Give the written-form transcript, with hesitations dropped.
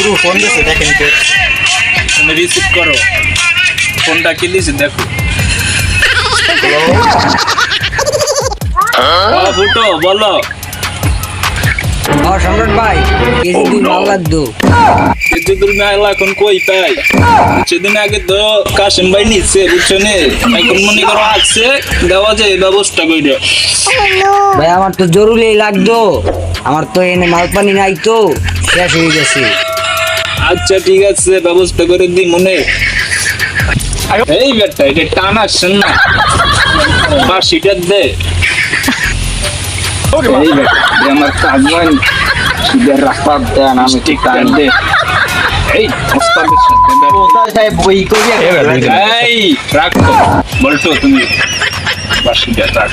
গুরু phone দিয়েছে দেখেন কে তুমি রিসিভ করো ফোনটা কি দিয়েছে দেখো ফুটো বলো সম্রাট ভাই কেজি দুই মাল লাগতো কেজিদুল মেলা এখন কই পাই সেদিন আগে তো কাশিম ভাই নিচ্ছে বুঝছো নে এখন মনে করো আসছে দেওয়া যায় ব্যবস্থা কইরা ভাই আমার তো জরুরি লাগতো আমার তো এনে মাল পানি নাই তো শেষ হয়ে গেছে আচ্ছা ঠিক আছে ব্যবস্থা করে দি মনে এই বেটা এটা টান আসছেন না বাসিটা দে এই বেটা আমার কাজ হয় রাস্তা দেন আমি ঠিক টান দে এই ওস্তাদের সাথে সাহেব বই করিয়া এই রাখো বলতো তুমি বাসিটা রাখ